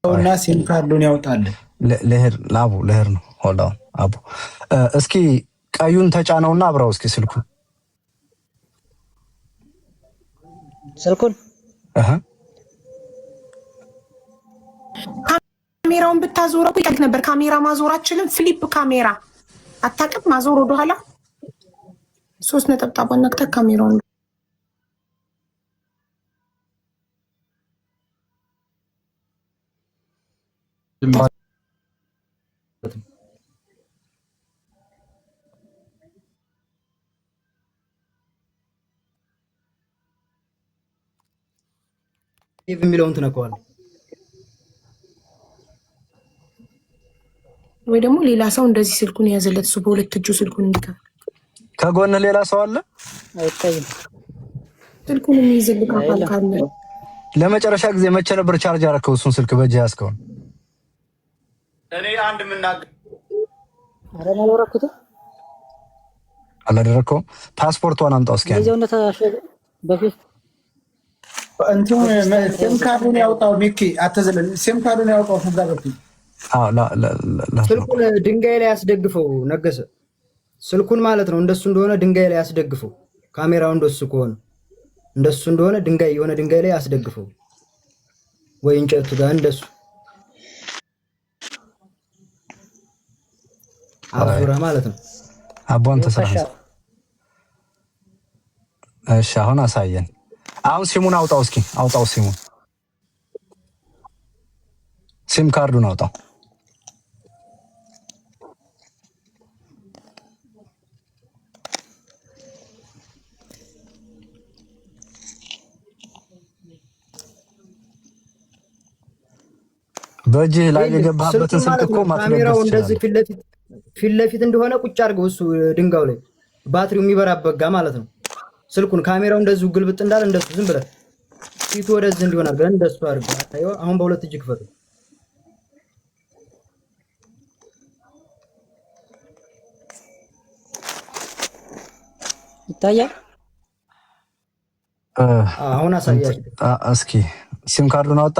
እና ሲም ካርዱን ያውጣል። ለህር ነው ሆልድ ኦን አቡ እስኪ ቀዩን ተጫነውና አብራው እስኪ ስልኩን ካሜራውን ብታዞረው ይቀልክ ነበር። ካሜራ ማዞራችንን ፍሊፕ ካሜራ አታውቅም? ማዞር ወደ ኋላ 3 ነጠብጣብ ነክተህ ካሜራውን የሚለውን ትነካዋለህ ወይ ደግሞ ሌላ ሰው እንደዚህ ስልኩን ያዘለት እሱ በሁለት እጁ ስልኩን እንዲከፍት ከጎን ሌላ ሰው አለ አይታይም። ስልኩን የሚይዝልህ አካል ካለ ለመጨረሻ ጊዜ መቼ ነበር ቻርጅ አደረከው? እሱን ስልክ በእጅ ያዝከው? እኔ አንድ ምናገር አላደረከውም። ፓስፖርቷን አምጣው እስኪ በፊት ሲም ካርዱን ያውጣው። ሚኪ አትዘለን። ሲም ካርዱን ያውጣው። ስልኩን ድንጋይ ላይ ያስደግፈው። ነገሰ ስልኩን ማለት ነው። እንደሱ እንደሆነ ድንጋይ ላይ ያስደግፈው። ካሜራው እንደሱ ከሆነ እንደሱ እንደሆነ ድንጋይ የሆነ ድንጋይ ላይ ያስደግፈው፣ ወይ እንጨቱ ጋር እንደሱ አዙራ ማለት ነው። አቦን ተሰራ። እሺ አሁን አሳየን። አሁን ሲሙን አውጣው እስኪ አውጣው። ሲም ካርዱን አውጣው። በእጅህ ላይ የገባህበትን ስልክ እኮ ካሜራው እንደዚህ ፊት ለፊት እንደሆነ ቁጭ አድርገው እሱ ድንጋው ላይ ባትሪው የሚበራበት ጋር ማለት ነው። ስልኩን ካሜራው እንደዚህ ግልብጥ እንዳለ እንደሱ ዝም ብለህ ፊቱ ወደዚህ እንዲሆን አድርገህ እንደሱ አድርገህ አታየው። አሁን በሁለት እጅ ክፈቱ። ይታያል። አሁን አሳያችሁ እስኪ። ሲም ካርዱን አወጣ?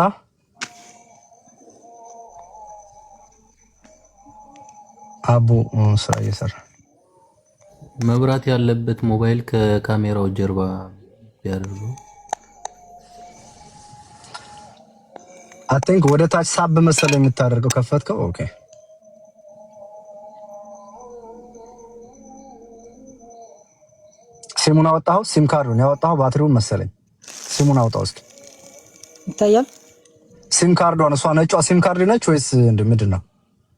አቡ ስራ እየሰራ መብራት ያለበት ሞባይል ከካሜራው ጀርባ ያደርጉ። አይ ቲንክ ወደ ታች ሳብ መሰለ የምታደርገው። ከፈትከው? ኦኬ። ሲሙን አወጣው? ሲም ካርዱን ያወጣው ባትሪውን መሰለኝ። ሲሙን አውጣው እስኪ። ይታያል። ሲም ካርዷን እሷ ነጯ ሲም ካርድ ነች ወይስ ምንድን ነው?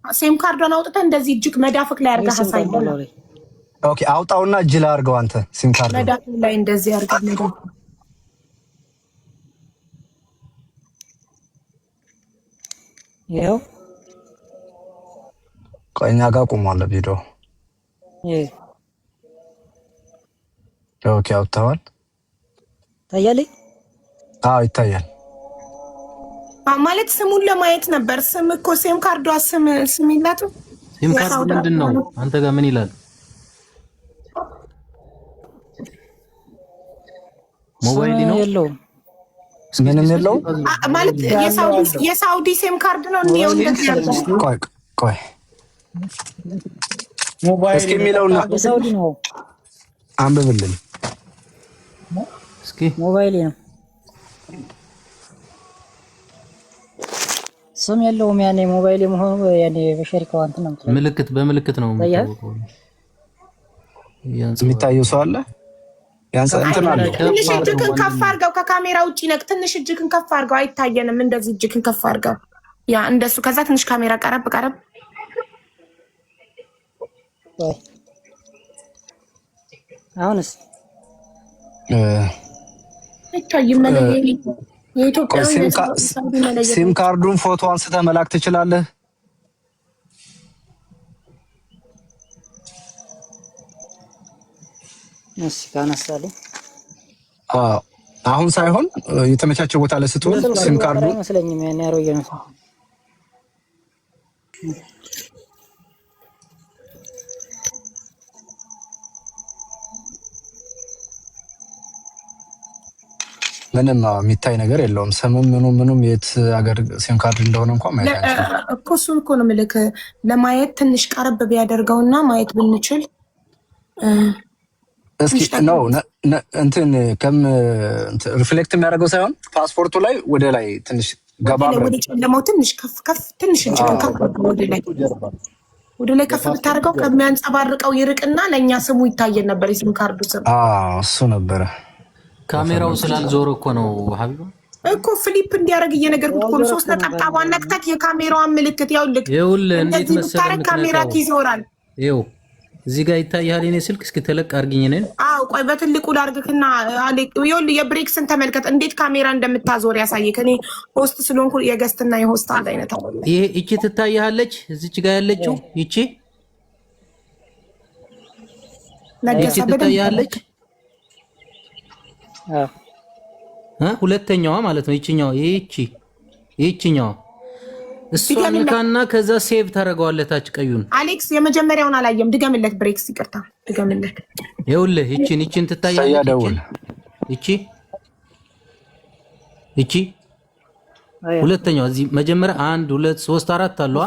ሲም ካርዷን አውጥተህ እንደዚህ እጅግ መዳፍክ ላይ አድርገህ አሳየው። ኦኬ አውጣውና እጅ ላይ አድርገው። አንተ ሲም ካርድ መዳፍ ላይ እንደዚህ አድርገህ መዳፍ ይኸው ቆይኛ ጋር ቆሟል ቪዲዮ። ኦኬ አውጥተዋል። ታያለኝ? አዎ ይታያል። ማለት ስሙን ለማየት ነበር። ስም እኮ ሲም ካርዷ ስም ይላቱ። ሲም ካርዱ ምንድን ነው? አንተ ጋር ምን ይላል? ሞባይል ነው የለውም። ምንም የለውም ማለት የሳውዲ ሲም ካርድ ነው እንዴ? እንደዚህ ያለው ቆይ ሞባይል እስኪ የሚለውና የሳውዲ ነው። አንብብልን እስኪ። ሞባይል ነው ስም የለውም። ያኔ ሞባይል መሆኑ ያኔ በሸሪካው አንተ ነው ምልክት በምልክት ነው የሚታየው። ሰው አለ ያንተ እንትን አለ። ትንሽ እጅክን ከፍ አድርገው። ከካሜራ ውጪ ነቅ። ትንሽ እጅክን ከፍ አድርገው። አይታየንም። እንደዚህ እጅክን ከፍ አድርገው። ያ እንደሱ። ከዛ ትንሽ ካሜራ ቀረብ። አሁንስ አይታይም። ሲም ካርዱን ፎቶ አንስተህ መላክ ትችላለህ። እሺ ካነሳለሁ። አሁን ሳይሆን የተመቻቸ ቦታ ላይ ስትሆን ሲም ካርዱ መስለኝም ያን ያሮየ ነው። ምንም የሚታይ ነገር የለውም። ስምም ምኑም የት ሀገር ሲም ካርድ እንደሆነ እንኳን ማየት አንችልም እኮ። እሱን እኮ ነው የምልህ። ለማየት ትንሽ ቀረብ ቢያደርገውና ማየት ብንችል እስኪ ነው እንትን ሪፍሌክት የሚያደርገው ሳይሆን ፓስፖርቱ ላይ ወደ ላይ ትንሽ ገባ ወደ ጨለማው ትንሽ ከፍ ትንሽ እንጂ ወደ ላይ ከፍ ብታደርገው ከሚያንጸባርቀው ይርቅና ለእኛ ስሙ ይታየን ነበር። የሲም ካርዱ ስም እሱ ነበረ። ካሜራው ስላልዞረ እኮ ነው ሀቢባ እኮ ፍሊፕ እንዲያደርግ እየነገርኩት እኮ ነው። 3 ነጠብጣቧን ነክተክ የካሜራዋን ምልክት ይኸውልህ እንዴት መሰለህ ካሜራ ይዞራል። ይኸው እዚህ ጋር ይታያል። የኔ ስልክ እስኪ ተለቅ አድርጊኝ ነን። ቆይ በትልቁ ላድርግክና ይኸውልህ የብሬክስን ተመልከት እንዴት ካሜራ እንደምታዞር ያሳየክ። እኔ ሆስት ስለሆንኩ የገስትና የሆስት አንድ አይነት አለ። ይሄ እቺ ትታያለች እዚች ጋር ያለችው ይቺ ነገሰ ትታያለች። ሁለተኛዋ ማለት ነው። ይቺኛዋ ይቺኛዋ እሷን ካና ከዛ ሴቭ ታደርገዋለህ ታች ቀዩን። አሌክስ የመጀመሪያውን አላየም። ድገምለት ብሬክስ፣ ይቅርታ ድገምለት። ይኸውልህ ይቺን ትታያለች። ይቺ ሁለተኛዋ እዚህ መጀመሪያ 1 2 3 4 አለዋ።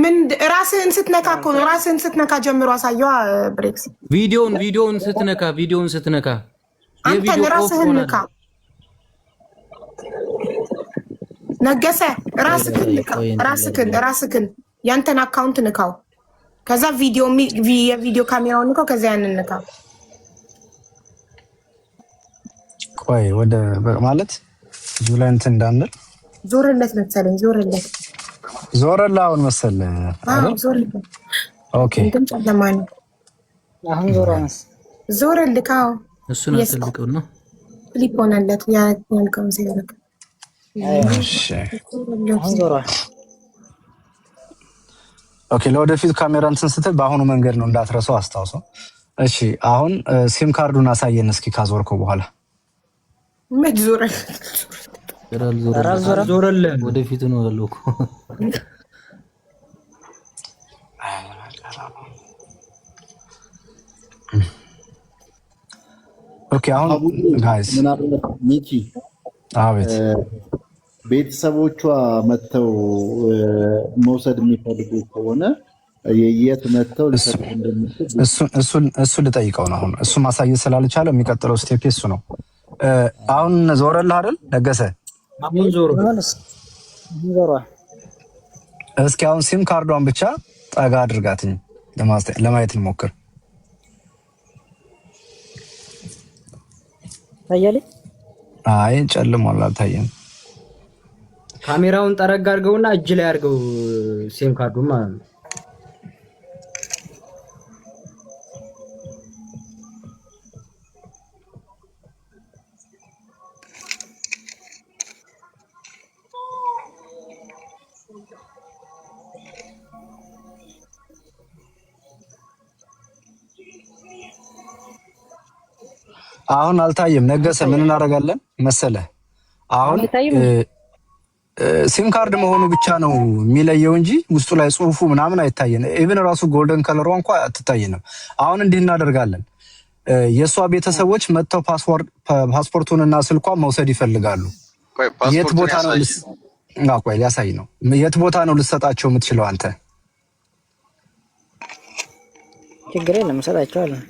ምን ራስህን ስትነካ እኮ ነው። ራስህን ስትነካ ጀምሮ አሳየዋ ብሬክስ። ቪዲዮውን ስትነካ አንተ ራስህን ነካ ነገሰ። ራስህን ያንተን አካውንት ንካው። ከዛ የቪዲዮ ካሜራውን ንካው። ከዛ ያንን ንካው። ቆይ ወደ ማለት ጁላይ እንትን እንዳንል ዞርለት መሰለኝ። ዞርለት አሁን መሰለህ አይደል? ዞርለት። ኦኬ እንትን ጨለማ ነው አሁን ዞርልህ። አዎ እሱ ነው ተልቀውና ፍሊፕ ሆነለት። ያልከው ሲያደርግ ኦኬ። ለወደፊት ካሜራ እንትን ስትል በአሁኑ መንገድ ነው እንዳትረሳው አስታውሰው። እሺ አሁን ሲም ካርዱን አሳየን እስኪ ካዞርከው በኋላ። ምን ዞረልህ? ወደፊት ነው ያለው እኮ። ኦኬ አሁን ጋይስ ሚኪ አቤት ቤተሰቦቿ መተው መውሰድ የሚፈልጉ ከሆነ የየት መተው ሊሰጡ እንደሚችል እሱ ልጠይቀው ነው። አሁን እሱ ማሳየት ስላልቻለ የሚቀጥለው ስቴፕ እሱ ነው። አሁን ዞረልህ አይደል ነገሰ? አሁን ዞሮ እስኪ አሁን ሲም ካርዷን ብቻ ጠጋ አድርጋትኝ ለማየት እንሞክር። ታያለህ? አይ ጨልሟል፣ አልታየም። ካሜራውን ጠረግ አድርገውና እጅ ላይ አድርገው ሲም ካርዱን ማለት ነው። አሁን አልታየም። ነገሰ ምን እናደርጋለን መሰለህ? አሁን ሲም ካርድ መሆኑ ብቻ ነው የሚለየው እንጂ ውስጡ ላይ ጽሁፉ ምናምን አይታየንም። ኢቭን ራሱ ጎልደን ከለሯ እንኳን አትታየንም። አሁን እንዲህ እናደርጋለን። የእሷ ቤተሰቦች መጥተው ፓስፖርቱንና ስልኳን መውሰድ ይፈልጋሉ። የት ቦታ ነው ቆይ ሊያሳይ ነው። የት ቦታ ነው ልትሰጣቸው የምትችለው አንተ? ችግር የለም እሰጣቸዋለሁ።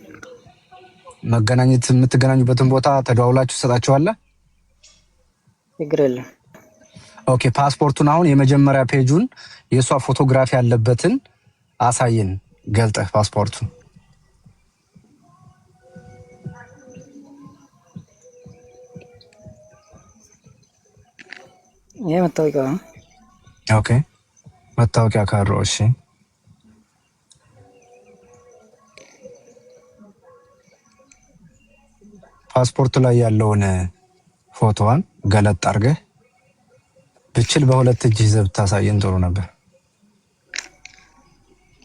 መገናኘት የምትገናኙበትን ቦታ ተደዋውላችሁ ትሰጣቸዋለህ? ችግር የለም። ኦኬ ፓስፖርቱን አሁን የመጀመሪያ ፔጁን የእሷ ፎቶግራፊ ያለበትን አሳየን ገልጠህ ፓስፖርቱን። ይሄ መታወቂያ ነው። ኦኬ መታወቂያ ካርድ። እሺ ፓስፖርቱ ላይ ያለውን ፎቶዋን ገለጥ አድርገህ ብችል በሁለት እጅ ይዘህ ብታሳየን ጥሩ ነበር።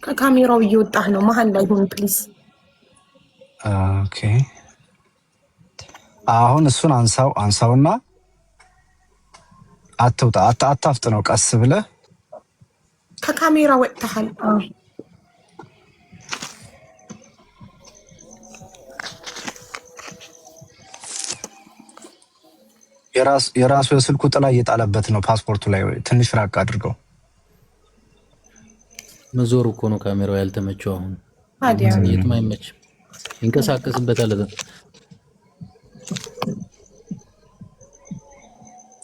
ከካሜራው እየወጣህ ነው። መሀል ላይ ሆን ፕሊዝ። ኦኬ አሁን እሱን አንሳውና አትውጣ፣ አታፍጥነው፣ ቀስ ብለህ ከካሜራ ወጥተሃል። የራሱ የስልኩ ጥላ እየጣለበት ነው። ፓስፖርቱ ላይ ትንሽ ራቅ አድርገው። መዞሩ እኮ ነው ካሜራው ያልተመቸው። አሁን የትም አይመችም፣ ይንቀሳቀስበታል።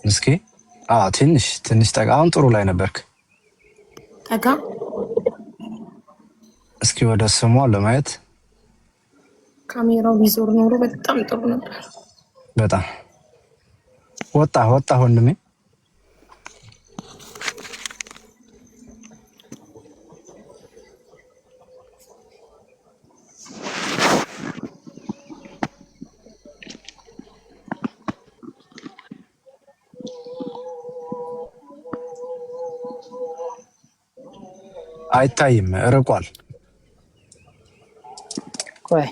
እስኪ ትንሽ ጠጋ። አሁን ጥሩ ላይ ነበርክ። ጠጋ እስኪ ወደ ስሟ ለማየት ካሜራው ቢዞር ኖሮ በጣም ጥሩ ነበር። በጣም ወጣ ወንድሜ። አይታይም፣ ርቋል። ቆይ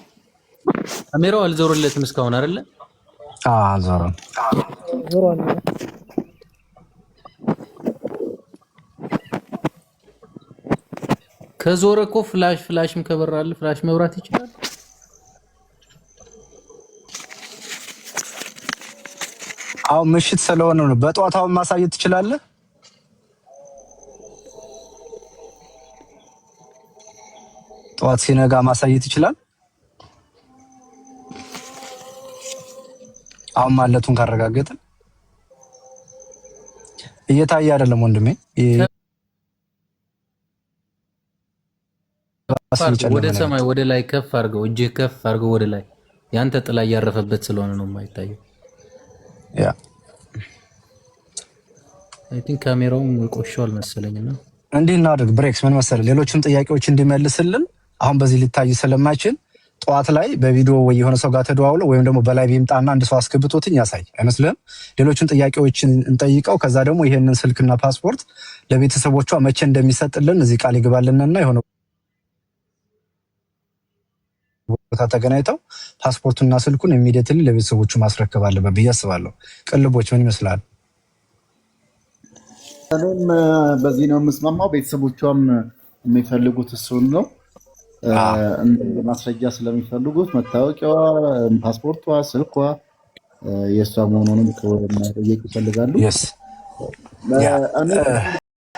ካሜራው አልዞረለትም እስካሁን አይደለ? አልዞረም። ዞሯል። ከዞረ እኮ ፍላሽም ከበራል ፍላሽ መብራት ይችላል። አሁን ምሽት ስለሆነ ነው። በጠዋት አሁን ማሳየት ትችላለህ? ጠዋት ሲነጋ ማሳየት ይችላል። አሁን ማለቱን ካረጋገጥን እየታየ አይደለም ወንድሜ። ወደ ሰማይ ወደ ላይ ከፍ አድርገው፣ እጅህ ከፍ አድርገው ወደ ላይ። ያንተ ጥላ እያረፈበት ስለሆነ ነው የማይታየው። ያ አይ ቲንክ ካሜራውም ቆሽሿል መሰለኝና እንዲህ እናድርግ። ብሬክስ ምን መሰለህ፣ ሌሎችም ጥያቄዎች እንዲመልስልን አሁን በዚህ ሊታይ ስለማይችል ጠዋት ላይ በቪዲዮ ወይ የሆነ ሰው ጋር ተደዋውሎ ወይም ደግሞ በላይ ቢምጣና አንድ ሰው አስገብቶትኝ ያሳይ አይመስልህም? ሌሎችን ጥያቄዎችን እንጠይቀው። ከዛ ደግሞ ይሄንን ስልክና ፓስፖርት ለቤተሰቦቿ መቼ እንደሚሰጥልን እዚህ ቃል ይግባልንና የሆነ ቦታ ተገናኝተው ፓስፖርቱና ስልኩን ኢሚዲየትሊ ለቤተሰቦቹ ማስረከብ አለበት ብዬ አስባለሁ። ቅልቦች ምን ይመስላል? እኔም በዚህ ነው የምስማማው። ቤተሰቦቿም የሚፈልጉት እሱን ነው። ማስረጃ ስለሚፈልጉት መታወቂያዋ፣ ፓስፖርቷ፣ ስልኳ የእሷ መሆኑንም መጠየቅ ይፈልጋሉ።